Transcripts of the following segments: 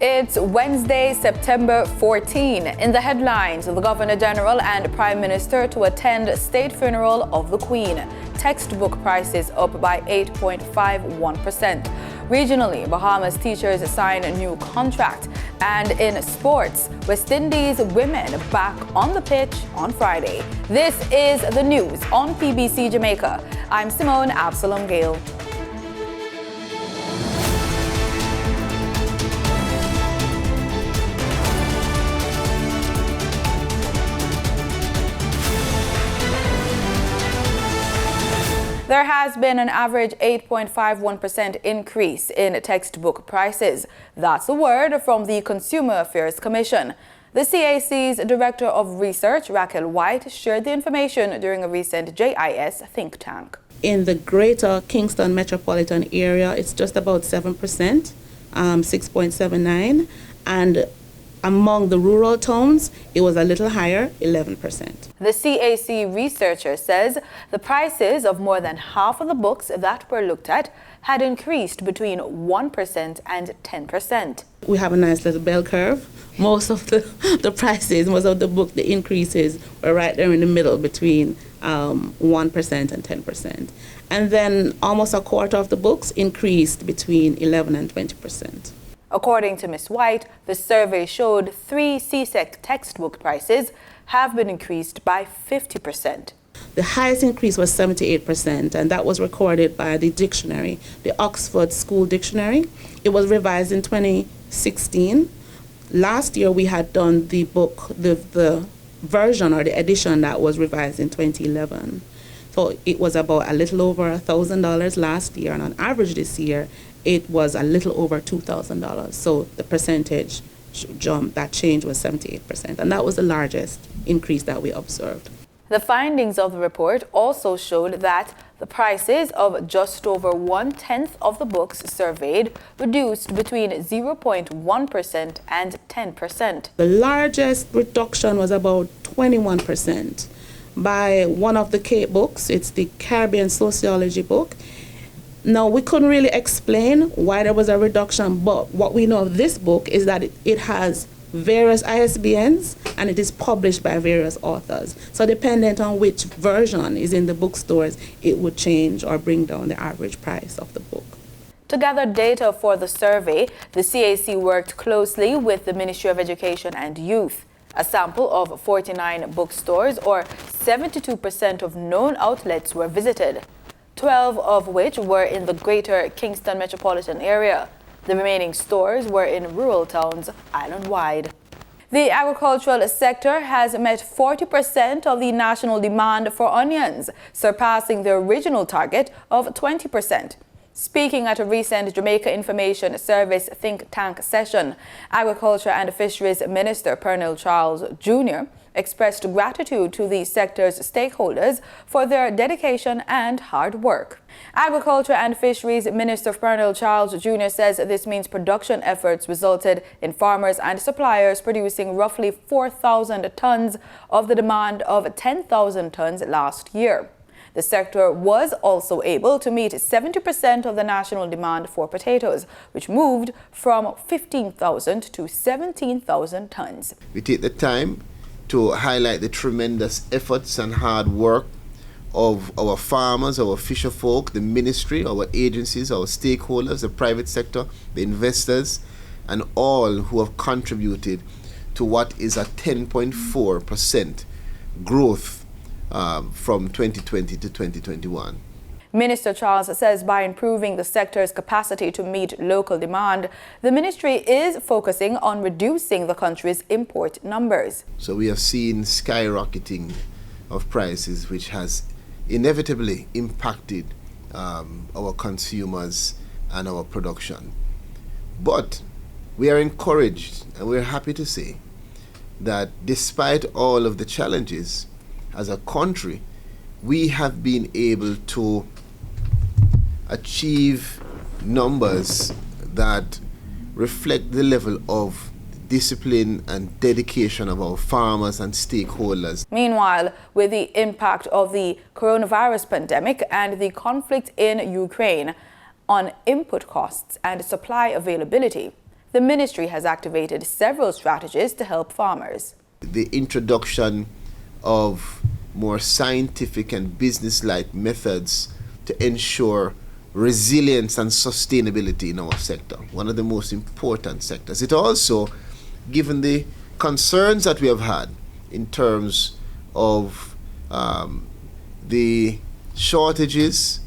It's Wednesday, September 14. In the headlines, the Governor General and Prime Minister to attend state funeral of the Queen. Textbook prices up by 8.51%. Regionally, Bahamas teachers sign a new contract. And in sports, West Indies women back on the pitch on Friday. This is the news on PBC Jamaica. I'm Simone Absalom Gale. There has been an average 8.51% increase in textbook prices. That's a word from the Consumer Affairs Commission. The CAC's Director of Research, Raquel White, shared the information during a recent JIS think tank. In the greater Kingston metropolitan area, it's just about 7%, 6.79%, and among the rural towns, it was a little higher, 11%. The CAC researcher says the prices of more than half of the books that were looked at had increased between 1% and 10%. We have a nice little bell curve. Most of the prices, most of the book, the increases were right there in the middle between 1% and 10%. And then almost a quarter of the books increased between 11 and 20%. According to Ms. White, the survey showed 3 CSEC textbook prices have been increased by 50%. The highest increase was 78%, and that was recorded by the dictionary, the Oxford School Dictionary. It was revised in 2016. Last year, we had done the book, the version or the edition that was revised in 2011. So it was about a little over $1,000 last year, and on average this year, it was a little over $2,000. So the percentage jump, that change was 78%, and that was the largest increase that we observed. The findings of the report also showed that the prices of just over 1/10 of the books surveyed reduced between 0.1% and 10%. The largest reduction was about 21% by one of the Cape books. It's the Caribbean Sociology book. Now, we couldn't really explain why there was a reduction, but what we know of this book is that it has various ISBNs and it is published by various authors. So dependent on which version is in the bookstores, it would change or bring down the average price of the book. To gather data for the survey, the CAC worked closely with the Ministry of Education and Youth. A sample of 49 bookstores, or 72% of known outlets, were visited, 12 of which were in the greater Kingston metropolitan area. The remaining stores were in rural towns island-wide. The agricultural sector has met 40% of the national demand for onions, surpassing the original target of 20%. Speaking at a recent Jamaica Information Service think tank session, Agriculture and Fisheries Minister Pernell Charles Jr. expressed gratitude to the sector's stakeholders for their dedication and hard work. Agriculture and Fisheries Minister Pernell Charles Jr. says this means production efforts resulted in farmers and suppliers producing roughly 4,000 tons of the demand of 10,000 tons last year. The sector was also able to meet 70% of the national demand for potatoes, which moved from 15,000 to 17,000 tons. We take the time to highlight the tremendous efforts and hard work of our farmers, our fisher folk, the ministry, our agencies, our stakeholders, the private sector, the investors, and all who have contributed to what is a 10.4% growth from 2020 to 2021. Minister Charles says by improving the sector's capacity to meet local demand, the ministry is focusing on reducing the country's import numbers. So we have seen skyrocketing of prices, which has inevitably impacted our consumers and our production. But we are encouraged and we're happy to say that despite all of the challenges, as a country, we have been able to achieve numbers that reflect the level of discipline and dedication of our farmers and stakeholders. Meanwhile, with the impact of the coronavirus pandemic and the conflict in Ukraine on input costs and supply availability, the ministry has activated several strategies to help farmers. The introduction of more scientific and business-like methods to ensure resilience and sustainability in our sector, one of the most important sectors. It also, given the concerns that we have had in terms of the shortages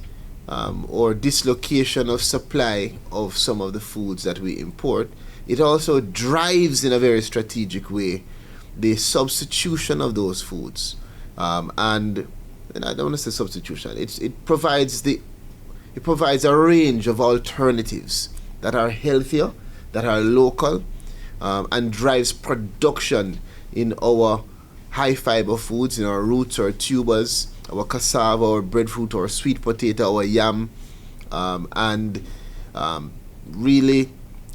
or dislocation of supply of some of the foods that we import, it also drives in a very strategic way the substitution of those foods. And I don't want to say substitution, it provides a range of alternatives that are healthier, that are local, and drives production in our high fiber foods, in our roots, our tubers, our cassava, our breadfruit, our sweet potato, our yam, and really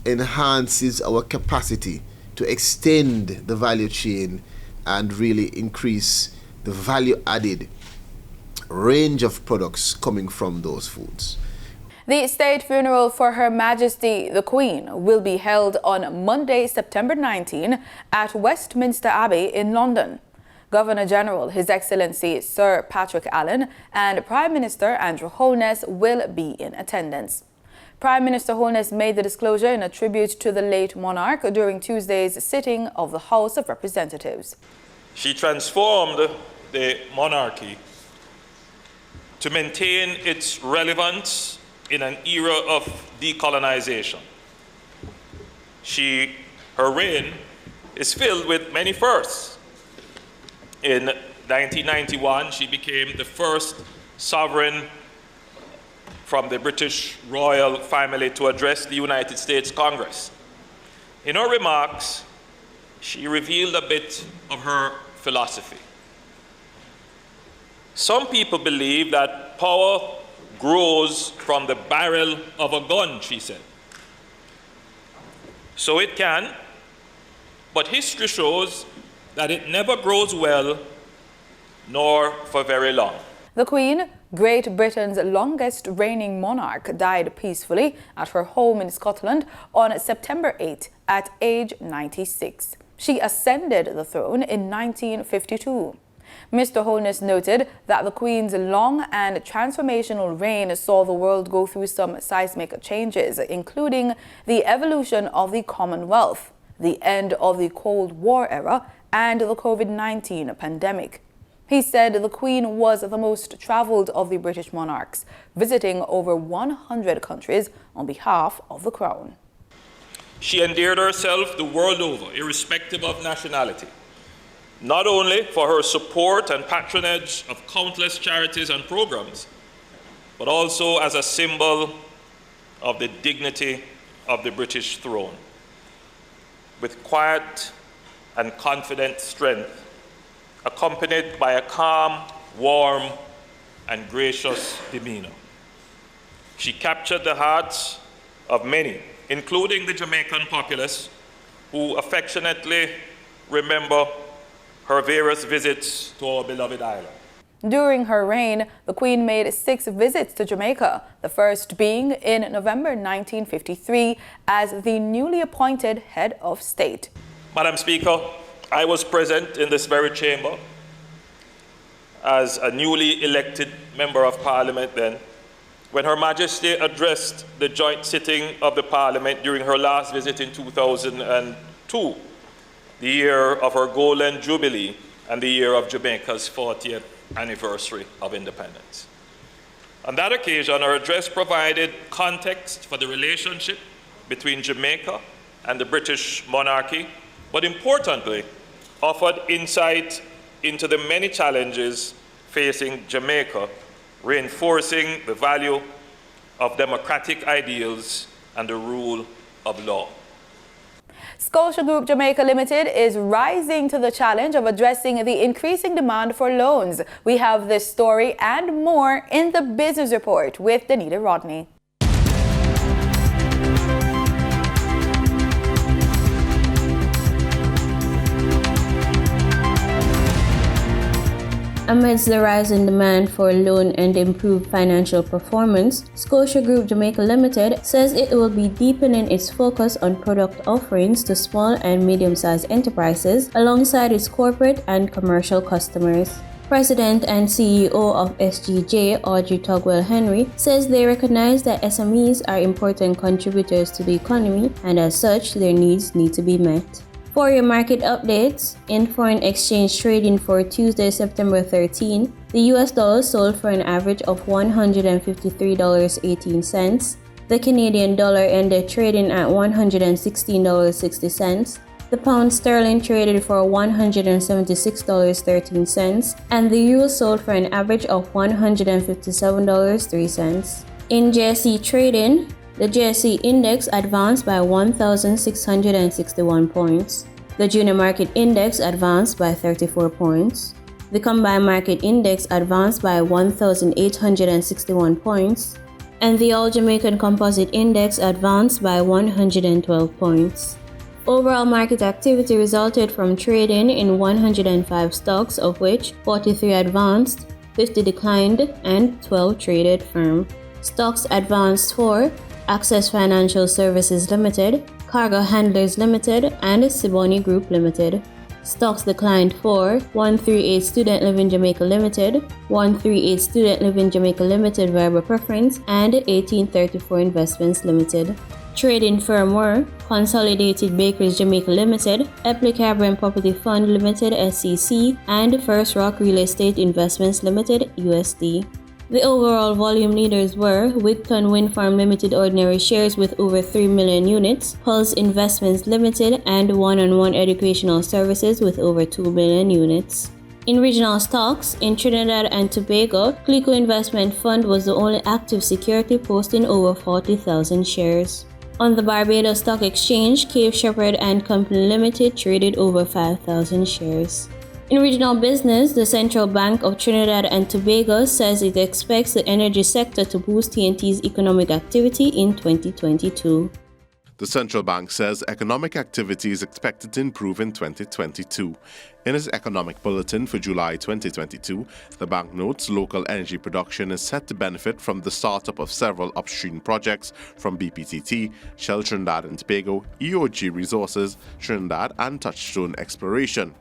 enhances our capacity to extend the value chain and really increase the value added range of products coming from those foods. The state funeral for Her Majesty the Queen will be held on Monday, September 19 at Westminster Abbey in London. Governor General His Excellency Sir Patrick Allen and Prime Minister Andrew Holness will be in attendance. Prime Minister Holness made the disclosure in a tribute to the late monarch during Tuesday's sitting of the House of Representatives. She transformed the monarchy to maintain its relevance in an era of decolonization. Her reign is filled with many firsts. In 1991, she became the first sovereign from the British royal family to address the United States Congress. In her remarks, she revealed a bit of her philosophy. Some people believe that power grows from the barrel of a gun, she said. So it can, but history shows that it never grows well, nor for very long. The Queen, Great Britain's longest reigning monarch, died peacefully at her home in Scotland on September 8 at age 96. She ascended the throne in 1952. Mr. Holness noted that the Queen's long and transformational reign saw the world go through some seismic changes, including the evolution of the Commonwealth, the end of the Cold War era, and the COVID-19 pandemic. He said the Queen was the most traveled of the British monarchs, visiting over 100 countries on behalf of the Crown. She endeared herself the world over, irrespective of nationality, not only for her support and patronage of countless charities and programs, but also as a symbol of the dignity of the British throne. With quiet and confident strength, accompanied by a calm, warm, and gracious demeanor. She captured the hearts of many, including the Jamaican populace, who affectionately remember her various visits to our beloved island. During her reign, the Queen made 6 visits to Jamaica, the first being in November 1953 as the newly appointed head of state. Madam Speaker, I was present in this very chamber as a newly elected member of Parliament then, when Her Majesty addressed the joint sitting of the Parliament during her last visit in 2002, the year of her Golden Jubilee and the year of Jamaica's 40th anniversary of independence. On that occasion, her address provided context for the relationship between Jamaica and the British monarchy, but importantly, offered insight into the many challenges facing Jamaica, reinforcing the value of democratic ideals and the rule of law. Scotia Group Jamaica Limited is rising to the challenge of addressing the increasing demand for loans. We have this story and more in the Business Report with Danita Rodney. Amidst the rise in demand for loan and improved financial performance, Scotia Group Jamaica Limited says it will be deepening its focus on product offerings to small and medium-sized enterprises alongside its corporate and commercial customers. President and CEO of SGJ, Audrey Tugwell Henry, says they recognize that SMEs are important contributors to the economy and as such, their needs need to be met. For your market updates, in foreign exchange trading for Tuesday, September 13, the US dollar sold for an average of $153.18. The Canadian dollar ended trading at $116.60. The pound sterling traded for $176.13, and the euro sold for an average of $157.03. In JSE trading, the JSE index advanced by 1,661 points. The junior market index advanced by 34 points. The combined market index advanced by 1,861 points. And the all Jamaican composite index advanced by 112 points. Overall market activity resulted from trading in 105 stocks, of which 43 advanced, 50 declined, and 12 traded firm. Stocks advanced for Access Financial Services Limited, Cargo Handlers Limited, and Siboney Group Limited. Stocks declined for 138 Student Living Jamaica Limited, 138 Student Living Jamaica Limited Variable Preference, and 1834 Investments Limited. Trading firm were Consolidated Bakeries Jamaica Limited, Epley Carbon Property Fund Limited SCC, and First Rock Real Estate Investments Limited USD. The overall volume leaders were Wigton Wind Farm Limited ordinary shares with over 3 million units, Pulse Investments Limited, and One-on-One Educational Services with over 2 million units. In regional stocks, in Trinidad and Tobago, Clico Investment Fund was the only active security posting over 40,000 shares. On the Barbados Stock Exchange, Cape Shepherd and Company Limited traded over 5,000 shares. In regional business, the Central Bank of Trinidad and Tobago says it expects the energy sector to boost TNT's economic activity in 2022. The central bank says economic activity is expected to improve in 2022. In its economic bulletin for July 2022, the bank notes local energy production is set to benefit from the startup of several upstream projects from BPTT, Shell Trinidad and Tobago, EOG Resources, Trinidad, and Touchstone Exploration.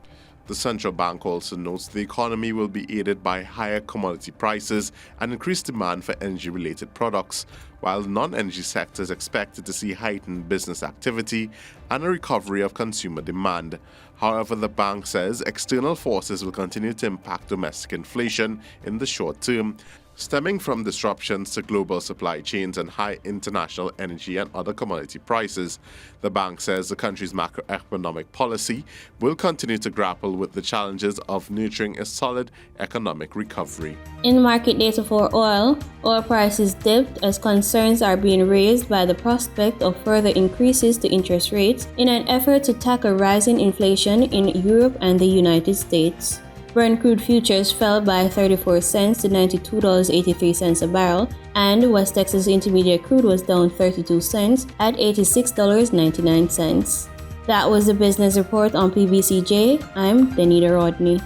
The central bank also notes the economy will be aided by higher commodity prices and increased demand for energy-related products, while the non-energy sector is expected to see heightened business activity and a recovery of consumer demand. However, the bank says external forces will continue to impact domestic inflation in the short term, stemming from disruptions to global supply chains and high international energy and other commodity prices. The bank says the country's macroeconomic policy will continue to grapple with the challenges of nurturing a solid economic recovery. In market data for oil prices dipped as concerns are being raised by the prospect of further increases to interest rates in an effort to tackle rising inflation in Europe and the United States. Brent crude futures fell by 34 cents to $92.83 a barrel, and West Texas Intermediate crude was down 32 cents at $86.99. That was the business report on PBCJ. I'm Danita Rodney.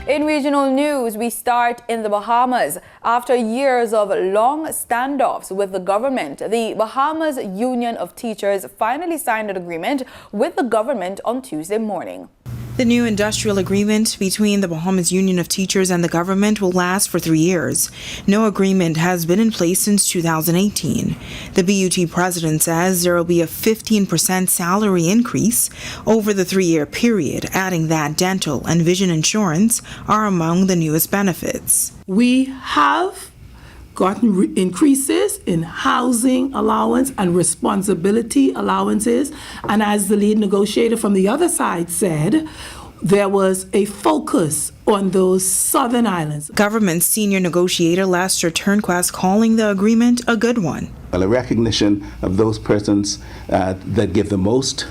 In regional news, we start in the Bahamas. After years of long standoffs with the government, the Bahamas Union of Teachers finally signed an agreement with the government on Tuesday morning. The new industrial agreement between the Bahamas Union of Teachers and the government will last for 3 years. No agreement has been in place since 2018. The BUT president says there will be a 15% salary increase over the 3-year period, adding that dental and vision insurance are among the newest benefits. We have gotten increases in housing allowance and responsibility allowances. And as the lead negotiator from the other side said, there was a focus on those southern islands. Government senior negotiator Lester Turnquist calling the agreement a good one. A recognition of those persons that give the most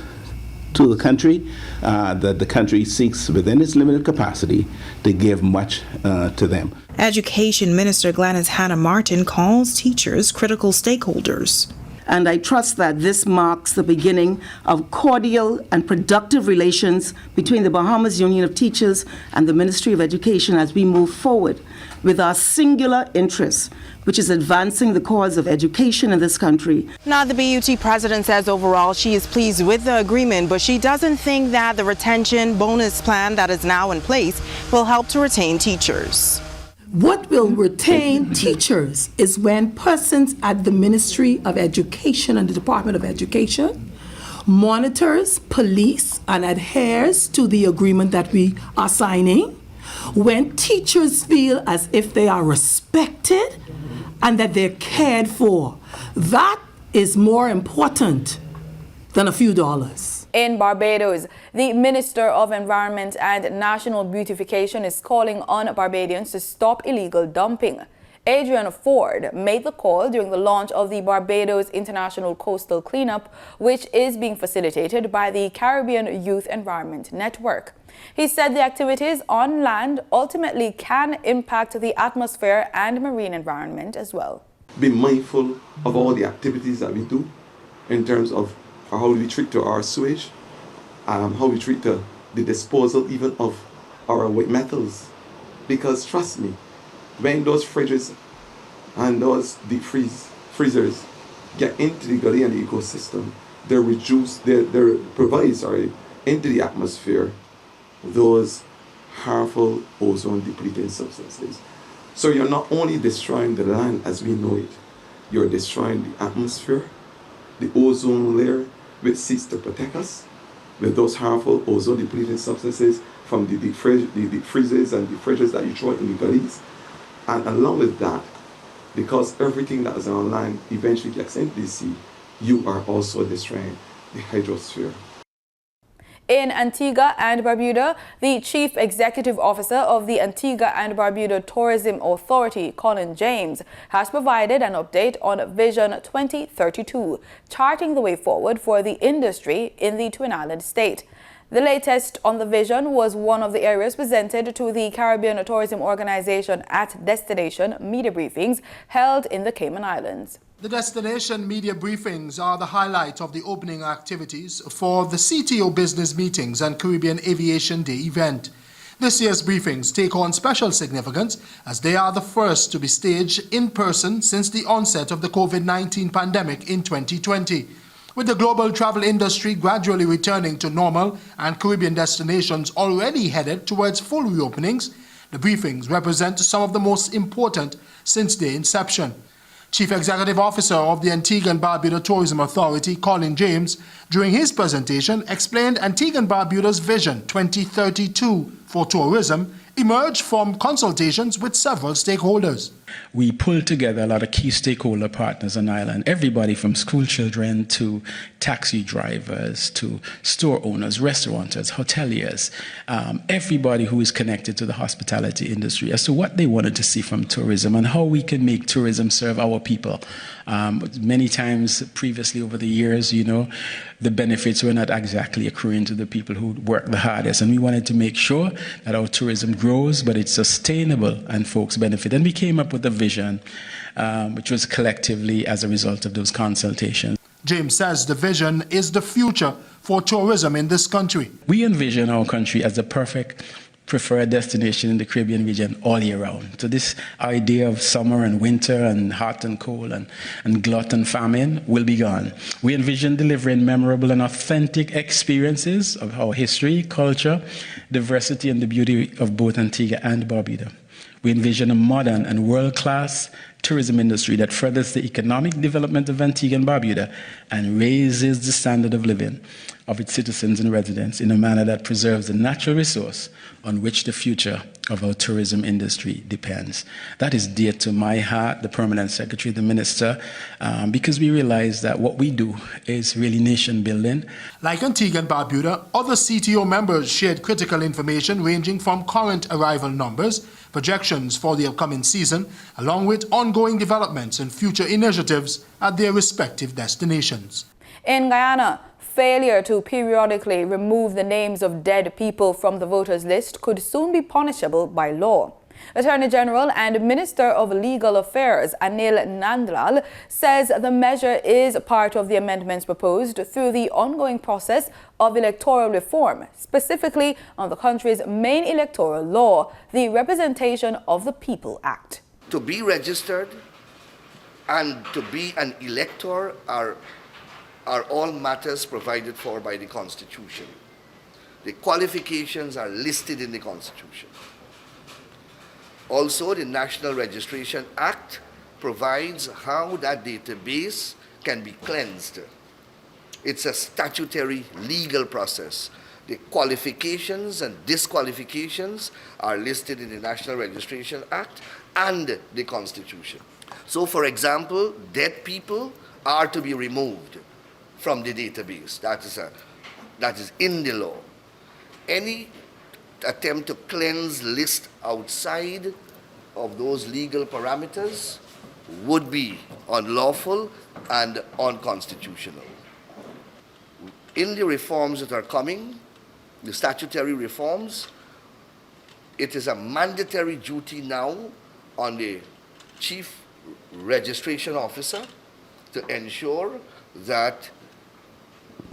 to the country, that the country seeks within its limited capacity to give much to them. Education Minister Gladys Hannah Martin calls teachers critical stakeholders. and I trust that this marks the beginning of cordial and productive relations between the Bahamas Union of Teachers and the Ministry of Education as we move forward with our singular interest, which is advancing the cause of education in this country. Now, the BUT president says overall she is pleased with the agreement, but she doesn't think that the retention bonus plan that is now in place will help to retain teachers. What will retain teachers is when persons at the Ministry of Education and the Department of Education monitors, police, and adheres to the agreement that we are signing, when teachers feel as if they are respected and that they're cared for. That is more important than a few dollars. In Barbados, the Minister of Environment and National Beautification is calling on Barbadians to stop illegal dumping. Adrian Ford made the call during the launch of the Barbados International Coastal Cleanup, which is being facilitated by the Caribbean Youth Environment Network. He said the activities on land ultimately can impact the atmosphere and marine environment as well. Be mindful of all the activities that we do in terms of how we treat our sewage, how we treat the disposal even of our wet metals. Because trust me, when those fridges and those deep freezers get into the Guyana ecosystem, they provide into the atmosphere those harmful ozone depleting substances. So you're not only destroying the land as we know it, you're destroying the atmosphere, the ozone layer, which seeks to protect us with those harmful ozone depleting substances from the deep freezers and the fridges that you throw in the gullies. And along with that, because everything that is on land eventually gets into the sea, you are also destroying the hydrosphere. In Antigua and Barbuda, the Chief Executive Officer of the Antigua and Barbuda Tourism Authority, Colin James, has provided an update on Vision 2032, charting the way forward for the industry in the Twin Island state. The latest on the vision was one of the areas presented to the Caribbean Tourism Organization at Destination Media Briefings held in the Cayman Islands. The destination media briefings are the highlight of the opening activities for the CTO Business Meetings and Caribbean Aviation Day event. This year's briefings take on special significance as they are the first to be staged in person since the onset of the COVID-19 pandemic in 2020. With the global travel industry gradually returning to normal and Caribbean destinations already headed towards full reopenings, the briefings represent some of the most important since their inception. Chief Executive Officer of the Antigua and Barbuda Tourism Authority, Colin James, during his presentation explained Antigua and Barbuda's Vision 2032 for tourism emerged from consultations with several stakeholders. We pulled together a lot of key stakeholder partners on island, everybody from school children to taxi drivers to store owners, restaurateurs, hoteliers, everybody who is connected to the hospitality industry as to what they wanted to see from tourism and how we can make tourism serve our people. Many times previously over the years, the benefits were not exactly accruing to the people who work the hardest, and we wanted to make sure that our tourism grows, but it's sustainable and folks benefit. And we came up with a vision, which was collectively as a result of those consultations. James says the vision is the future for tourism in this country. We envision our country as the perfect preferred destination in the Caribbean region all year round. So this idea of summer and winter and hot and cold and glut and famine will be gone. We envision delivering memorable and authentic experiences of our history, culture, diversity, and the beauty of both Antigua and Barbuda. We envision a modern and world-class tourism industry that furthers the economic development of Antigua and Barbuda and raises the standard of living of its citizens and residents in a manner that preserves the natural resource on which the future of our tourism industry depends. That is dear to my heart, the Permanent Secretary, the Minister, because we realize that what we do is really nation building. Like Antigua and Barbuda, other CTO members shared critical information ranging from current arrival numbers, projections for the upcoming season, along with ongoing developments and future initiatives at their respective destinations. In Guyana, failure to periodically remove the names of dead people from the voters list could soon be punishable by law. Attorney General and Minister of Legal Affairs Anil Nandlal says the measure is part of the amendments proposed through the ongoing process of electoral reform, specifically on the country's main electoral law, the Representation of the People Act. To be registered and to be an elector are all matters provided for by the Constitution. The qualifications are listed in the Constitution. Also, the National Registration Act provides how that database can be cleansed. It's a statutory legal process. The qualifications and disqualifications are listed in the National Registration Act and the Constitution. So, for example, dead people are to be removed from the database. That is in the law. Any attempt to cleanse list outside of those legal parameters would be unlawful and unconstitutional. In the reforms that are coming, the statutory reforms, it is a mandatory duty now on the Chief Registration Officer to ensure that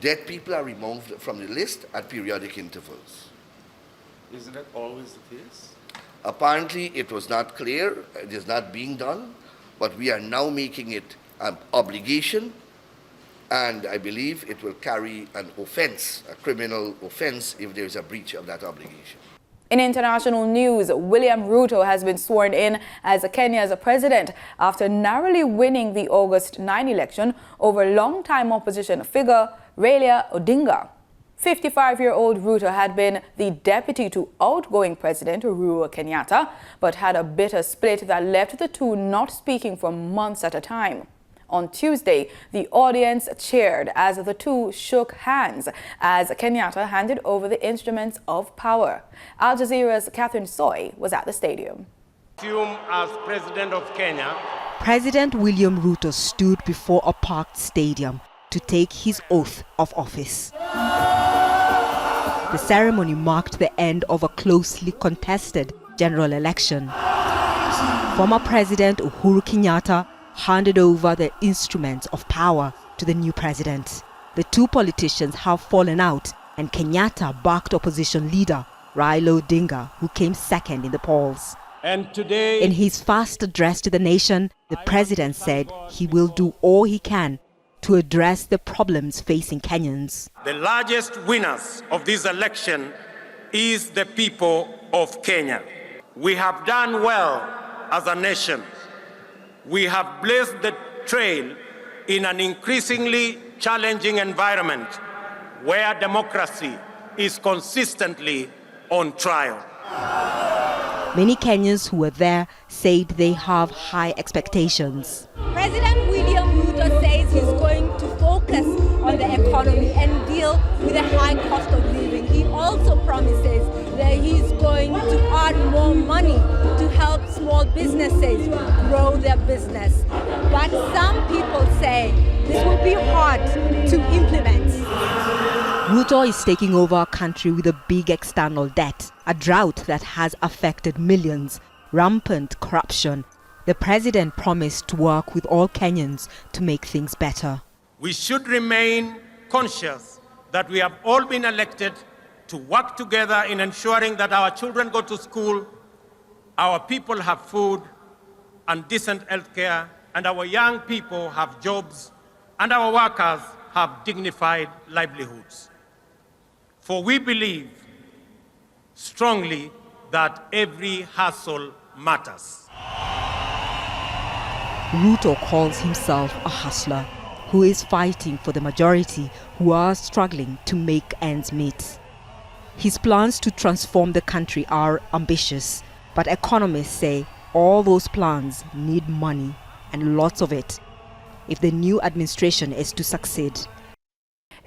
dead people are removed from the list at periodic intervals. Isn't that always the case? Apparently, it was not clear, it is not being done, but we are now making it an obligation, and I believe it will carry an offense, a criminal offense, if there is a breach of that obligation. In international news, William Ruto has been sworn in as Kenya's president after narrowly winning the August 9 election over longtime opposition figure Raila Odinga. 55-year-old Ruto had been the deputy to outgoing President Uhuru Kenyatta, but had a bitter split that left the two not speaking for months at a time. On Tuesday, the audience cheered as the two shook hands as Kenyatta handed over the instruments of power. Al Jazeera's Catherine Soy was at the stadium. As President of Kenya, President William Ruto stood before a parked stadium to take his oath of office. The ceremony marked the end of a closely contested general election. Former President Uhuru Kenyatta handed over the instruments of power to the new president. The two politicians have fallen out, and Kenyatta backed opposition leader Raila Odinga, who came second in the polls. And today, in his first address to the nation, the president said he will do all he can to address the problems facing Kenyans. The largest winners of this election is the people of Kenya. We have done well as a nation. We have blazed the trail in an increasingly challenging environment where democracy is consistently on trial. Many Kenyans who were there said they have high expectations. President William Ruto says he's going to focus on the economy and deal with the high cost of living. He also promises that he's going to add more money to help small businesses grow their business. But some people say this will be hard to implement. Ruto is taking over a country with a big external debt, a drought that has affected millions, rampant corruption. The president promised to work with all Kenyans to make things better. We should remain conscious that we have all been elected to work together in ensuring that our children go to school, our people have food and decent health care, and our young people have jobs, and our workers have dignified livelihoods. For we believe strongly that every hustle matters. Ruto calls himself a hustler who is fighting for the majority who are struggling to make ends meet. His plans to transform the country are ambitious, but economists say all those plans need money, and lots of it, if the new administration is to succeed.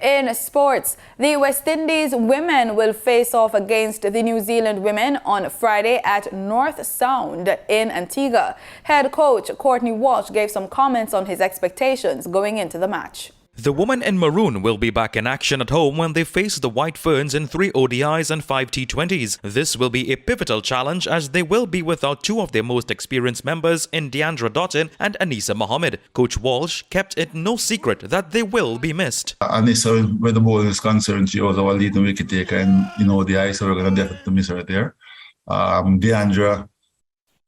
In sports, the West Indies women will face off against the New Zealand women on Friday at North Sound in Antigua. Head coach Courtney Walsh gave some comments on his expectations going into the match. The women in maroon will be back in action at home when they face the White Ferns in 3 ODIs and 5 T20s. This will be a pivotal challenge as they will be without 2 of their most experienced members in Deandra Dottin and Anissa Mohammed. Coach Walsh kept it no secret that they will be missed. Anissa, where the bowling is concerned, she was our leading wicket taker and ODI, so we're going to definitely miss her there. Deandra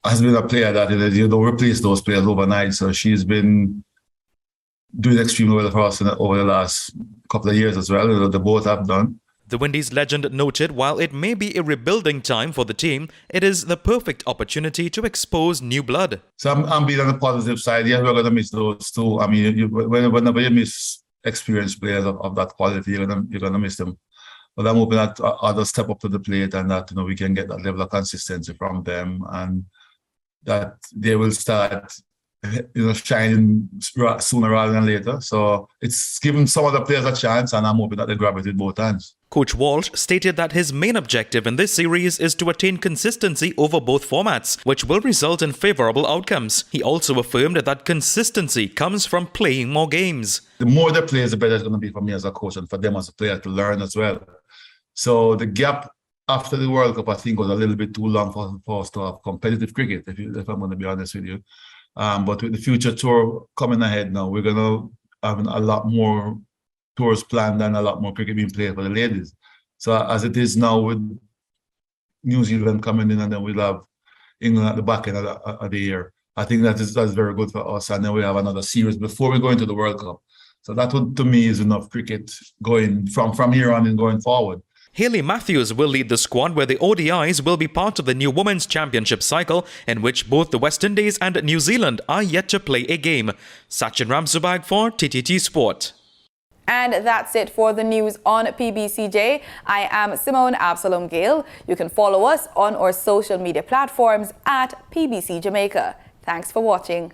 has been a player that you don't replace those players overnight, so she's been doing extremely well for us over the last couple of years as well. They both have done. The Windies legend noted while it may be a rebuilding time for the team, it is the perfect opportunity to expose new blood. So I'm being on the positive side. Yeah, we're going to miss those 2. I mean, whenever you miss experienced players of that quality, you're going to miss them. But I'm hoping that others step up to the plate and that we can get that level of consistency from them and that they will start shining sooner rather than later. So it's given some of the players a chance, and I'm hoping that they grab it with both hands. Coach Walsh stated that his main objective in this series is to attain consistency over both formats, which will result in favourable outcomes. He also affirmed that consistency comes from playing more games. The more they play, the better it's going to be for me as a coach and for them as a player to learn as well. So the gap after the World Cup, I think, was a little bit too long for us to have competitive cricket, if I'm going to be honest with you. But with the future tour coming ahead now, we're going to have a lot more tours planned and a lot more cricket being played for the ladies. So as it is now with New Zealand coming in and then we'll have England at the back end of the year, I think that's very good for us. And then we have another series before we go into the World Cup. So that would, to me, is enough cricket going from here on and going forward. Hayley Matthews will lead the squad where the ODIs will be part of the new Women's Championship cycle in which both the West Indies and New Zealand are yet to play a game. Sachin Ramsubag for TTT Sport. And that's it for the news on PBCJ. I am Simone Absalom Gale. You can follow us on our social media platforms at PBCJamaica. Thanks for watching.